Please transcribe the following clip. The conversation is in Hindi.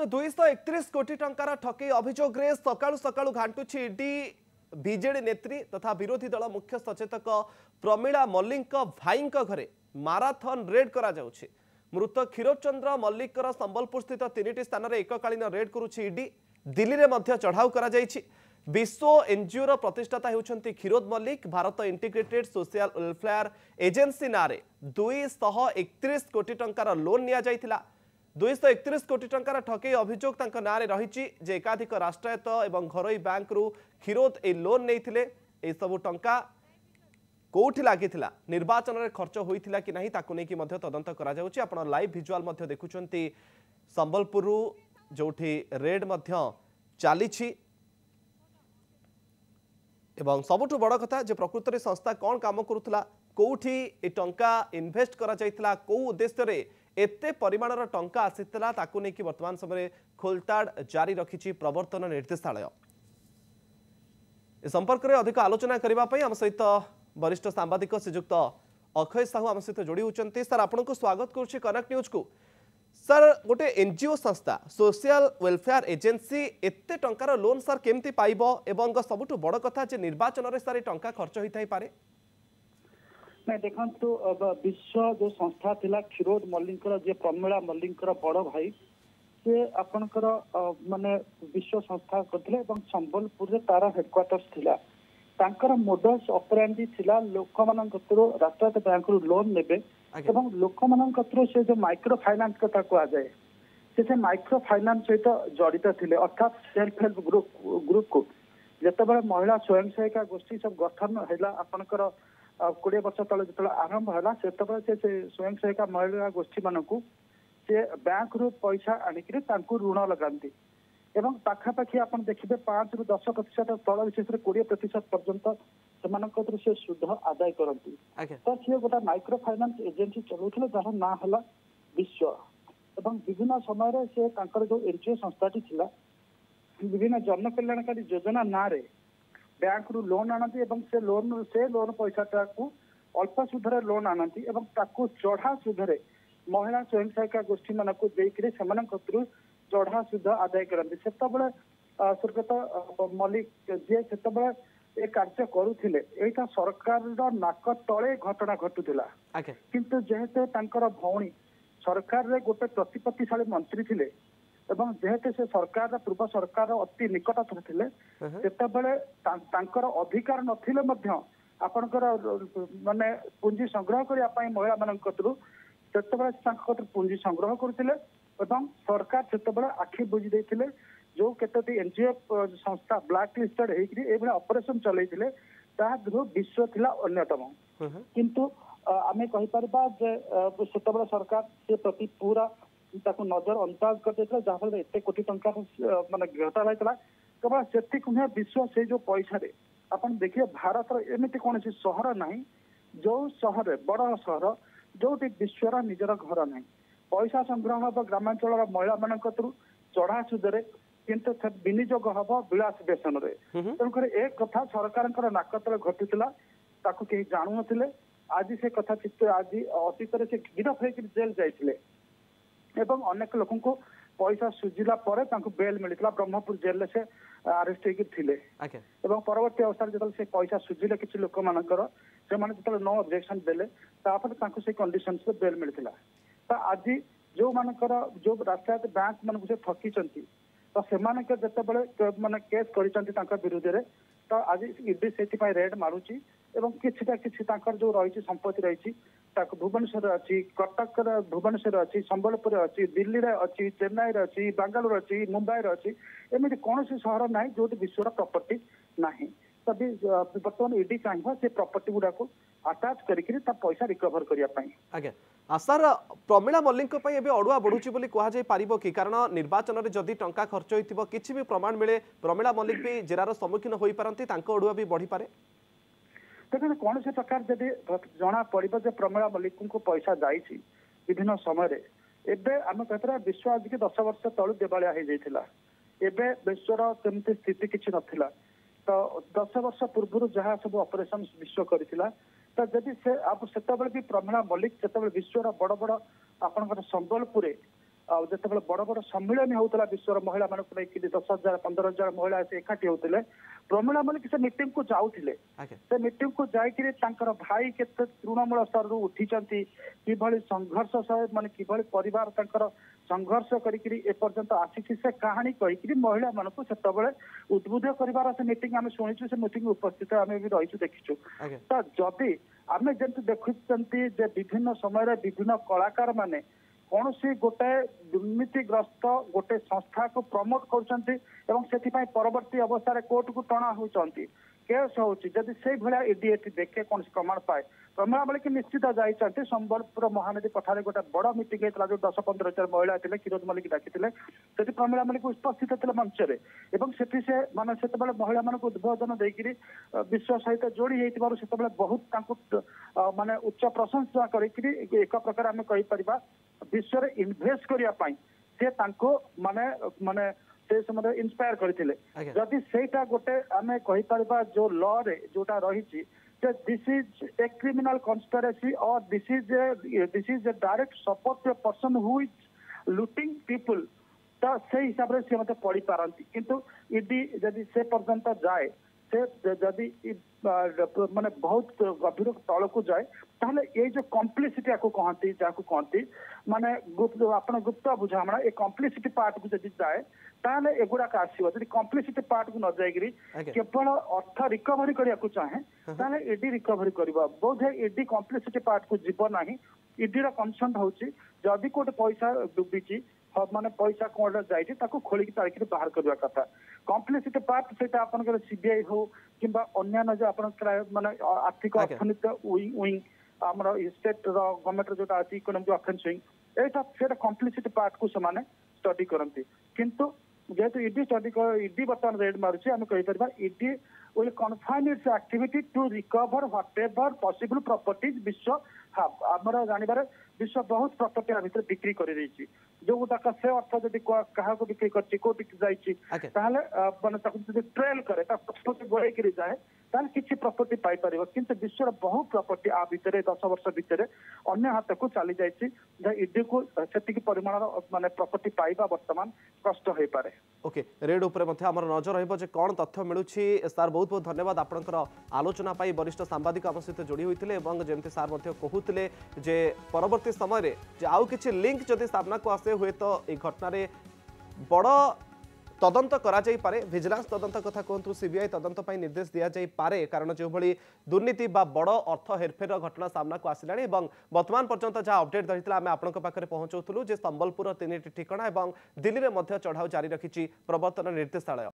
तो 231 कोटी टंकार ठकई अभियोग सकाळु सकाळु घांटुछि ईडी बीजेडी नेत्री तथा विरोधी दल मुख्य सचेतक प्रमीला मल्लिक भाई घरे माराथन रेड करा जाउछि। मृत क्षीरचंद्र मल्लिक संबलपुर स्थित 3टी स्थान में एककालीन रेड करुछि ईडी। दिल्ली में मध्य चढ़ाऊ करा जाइछि। विश्व एनजीओ प्रतिष्ठाता होउछन्ति Kshirod Mallick. Bharat integrated social welfare agency नारे 231 कोटी टंकार लोन निया जाइथिला। 231 कोटी टंकार ठकई अभियोग तांका नारे रहिछि जे एकाधिक राष्ट्रायत्त एवं घरोई बैंक रु क्षीरोद ए लोन नैथिले। ए सबु टंका कोठी लागिथिला, निर्वाचन रे खर्च होइथिला कि नाही ताकु नै कि मध्य तदंत करा जाउछि। आपण लाइव विजुअल मध्य देखुछन्ति संबलपुर जोठी रेड मध्य चालिछि। एवं सबुठु बड़ कथा जे प्रकृत रे संस्था कोन काम करूथला, कोठी ए टंका इन्वेस्ट करा जाइथिला, को उद्देश्य रे एते परिमाणर टंका आसीथिला ताकु नै कि वर्तमान समय खोलताड़ जारी रखिछि प्रवर्तन निर्देशालय। ए संपर्क रे अधिक आलोचना करिबा पई हम सहित वरिष्ठ सांबादिक श्रीजुक्त अक्षय साहू आम सहित जोड़ी होती। सर आपन को स्वागत करुच्ची कनेक्ट न्यूज को। सर गोटे एनजीओ संस्था सोशल वेलफेयर एजेंसी एते टंकार लोन सर केमती पाइबो एवं सबुठु बड़ कथा जे निर्वाचन रे सर टंका खर्च होइथाइ पारे? मैं देखंतु विश्व जो संस्था थिला क्षीरोद मल्लिक जे प्रमीला मल्लिक बड़ भाई से आपनकर माने विश्व संस्था करथिले एवं संबलपुर रे तारा हेडक्वार्टर्स थिला। तांकर मोडस ऑपरेंडी थिला लोक मान कतरो राष्ट्रीय बैंक रु लोन नेबे एवं लोक मान कतरो से जो माइक्रो फाइनेंस कथा को आ जाए से माइक्रो फाइनेंस सहित जड़ित थिले। अर्थात सेल्फ हेल्प ग्रुप को जेतेबेले महिला स्वयं सहायिका गोष्ठी सब गठन हैला आपनकर 20 वर्ष तले जतले आरंभ हैला सेतेबेले से स्वयं सहायिका महिला गोष्ठी मानकू से बैंक रु पैसा आनिकरी तांकू ऋण लगांती एवं पाखापाखि आप देखिए 5 ରୁ 10% तल विशेष 20% पर्यंत से सुध आदाय करती। तो सी गोटे माइक्रो फाइनेंस एजेंसी चलाउଥିଲେ जहाँ ना है विश्व एवं विभिन्न समय से जो एनजीओ संस्थाटी थिला विभिन्न जन कल्याणकारी योजना ना रे बैंक रु लोन आनती एवं से लोन पैसा को अल्प सुधरे लोन आनती एवं ताकू चढ़ा सुधरे महिला स्वयं सहायिका गोष्ठी मान को देकर से चढ़ा सुध आदाय करते। स्वर्गत मल्लिक जी से कार्य करुले यहाँ सरकार नाक तले घटना घटुला किंतु जेहेतु तांकर भौणी सरकार रे गोटे प्रतिपत्तिशाली मंत्री थिले एवं जेहेतु से सरकार पूर्व सरकार अति निकट थे सेतबेले तांकर अधिकार नथिले मध्य आपनकर माने पुंजी संग्रह करिया पई महिला मानक कतरु सेतबेले तांकर पुंजी संग्रह करथिले एवं सरकार सेतबेले आखि बुझी देथिले जो केतोटी एनजीओ संस्था ब्लैक लिस्टेड हेकरी ए बडा ऑपरेशन चलैथिले ता द्रु विश्व थिला अन्यतम। किंतु आमे कहि परबा जे सेतबेले सरकार से प्रति पूरा ताकू नजर अंदाज कर देथिला जाफल एते कोटी टंका माने घटा लाइतला केवल सेति कुने विश्व से जो पैसा रे अपन देखिए भारत रो एमिति कोनसी शहर नाही जो शहर बड़ शहर जोटी विश्वर निजर घर नाही पैसा संग्रह हम ग्रामांचल महिला मान चढ़ा सुधरे किंतु विनियोग हम विलास बेसन तेणुक एक कथा सरकार नाक तले घटुला ताकू कहीं जानू नथिले। आज से कथा चित्त आज अतीत से गिरफ होकर जेल जाइए एवं अनेक लोक को पैसा सुझिला पर बेल मिलता ब्रह्मपुर जेल से अरेस्ट होकर परवर्ती अवस्था जो से पैसा सुझिले किसी लोक मानकर से नो ऑब्जेक्शन देले से कंडीशन से बेल मिलता। तो आज जो मानकर जो राष्ट्रीय बैंक मान से ठकी तो से माने केस कर विरोध में तो आज ईडी से रेड मारुची एवं किछटा किछि जो रही संपत्ति रही भुवनेश्वर अच्छी कटक भुवनेश्वर अच्छी संबलपुर अच्छी दिल्ली रे अच्छी चेन्नई रे अच्छी बेंगालुरु अच्छी मुंबई रे अच्छी एमती कौन सहर ना जो विश्वर प्रॉपर्टी नाही तभी बर्तमान ईडी चाहिए से प्रॉपर्टी गुड़ा को अटैच करके पैसा रिकवर करने। सर प्रमीला मल्लिक अड़ुआ बढ़ुची बोली कह जाय पारिबो कि कारण निर्वाचन में जदि टंका खर्च होइतिबो किछि भी प्रमाण मिले प्रमीला मल्लिक भी जेरार सम्मुखीन होई पारंती तांको अड़ुआ भी बढ़ी पारे। देखिए कौन से प्रकार जदि जना पड़ो प्रमीला मल्लिक को पैसा जाइए विभिन्न समय एबे आम कहते विश्व आज के 10 वर्ष तलू देवालिया हो जाइथिला एबे विश्वर केमती स्थिति किछि नथिला तो 10 वर्ष पूर्व जहाँ सब ऑपरेशन विश्व करथिला तो जदि से आप सेतबेले भी प्रमीला मल्लिक सेतबेले विश्वर बड़ बड़ आपनकर संबलपुर जिते बड़ बड़ सम्मिलन होता विश्वर महिला मान 10,000 15,000 महिला से एकाठी होते प्रमिला मल्लिक से मीटिंग को जाऊले से मीटिंग को जाकर भाई के तृणमूल स्तर उठी कि संघर्ष मान कि परिवार संघर्ष करपर्यंत आसी से कहानी कहीकि महिला मान से उद्बुद्ध कर मीटिंग आम शुणु से मीटिंग उपस्थित आम भी रही देखीचु तो जदि आम जमी देखुं विभिन्न समय विभिन्न कलाकार माने कौन सी गोटे दुर्नीतिग्रस्त गोटे संस्था को प्रमोट कर परवर्ती अवस्था कोर्ट को टणा होती केस होदी से भाया ईडी देखे कौन प्रमाण पाए प्रमिला मल्लिक निश्चित जाइए संबलपुर महानदी पठार गोटे बड़ मीटिंग होता जो 10-15,000 महिला थे क्षीरोद मल्लिक डाकी प्रमिला मल्लिक उपस्थित थे मंच से से माने से महिला मान उद्बोधन देकर विश्व सहित जोड़ी होते बहुत माने उच्च प्रशंसा कर एक प्रकार आम कहीपर विश्व इन्वेस्ट करने से माने माने से समय इन्स्पायर करते जदि सेटा गोटे आम कहीपर जो लॉ रे जोटा रही this is a criminal conspiracy और this is a direct support to a person who is looting people तो से हिसाब से मत पढ़ी पारती किंतु ईडी जदि से पर्यंत जाए से जदि माने बहुत गभीर तल को जाए ताहले ये जो कम्प्लिसिटी को कहती जहाँ कहती माने गुप्त आप गुप्त बुझामणा ए कम्प्लिसिटी पार्ट को जब जाए ताहले एगुड़ाक आसो जब कम्प्लिसिटी पार्ट को न जाइकरी केवल अर्थ रिकवरी करने को चाहे ताहले ईडी रिकवरी कर बोध है ईडी कम्प्लिसिटी पार्ट को जीव ना ईडी कंसर्न होची जदि कोटे पैसा डुबी माने पैसा कौन जाइए खोलिक तारीख बाहर करवा कथा कम्प्लिसिटी पार्ट से सीबीआई हो कि अन्य जो आप माने आर्थिक अर्थनीति विंग आम स्टेट गवर्नमेंट जो अच्छी इकोनॉमिक अफेन्स विंग एटा से कम्प्लिसिटी पार्ट को से स्टडी करती किंतु जेहेतु ईडी स्टडी ईडी बर्तमान रेड मारुची आम कहीपर ED will confine its activity to recover whatever possible properties विश्व आमर जानवर विश्व बहुत प्रॉपर्टी भितर बिक्री कर जो गुटाक से अर्थ जब क्या बिक्री कर ट्रेल करे गोड़े जाए किसी प्रॉपर्टी पाई पार किंतु विश्व बहुत प्रॉपर्टी आ भितर 10 वर्ष भितर अन्य हाथ को चली जाए ईडी को से परिमाण माने प्रॉपर्टी पाइबा वर्तमान कष्ट हो पारे ओके रेड ऊपर आमर नजर रहिबो जे कोन तथ्य मिलुछि सार बहुत बहुत धन्यवाद आपनकर आलोचना पाई वरिष्ठ सांबादिक आम सहित जोड़ी होइतिले एवं जेमति सार मध्ये कहूतिले जे परवर्ती समय रे जे आउ किछि लिंक जदि सामना को आसे हुए तो ए घटना रे बड़ तदंत करा जाई पारे विजिलेंस तदंत कथा कहतु सीबीआई तदंत पाई निर्देश दिया जाई पारे कारण जो भली दुर्नीति बा बड़ अर्थ हेरफेर घटना सामना को आसिलाणी एवं वर्तमान पर्यंत जहाँ अपडेट रही आम आपण पाखे पहुंचाऊलु जे संबलपुर 3टी ठिकाना एवं दिल्ली में चढ़ाऊ जारी रखिछि प्रवर्तन निर्देशालय।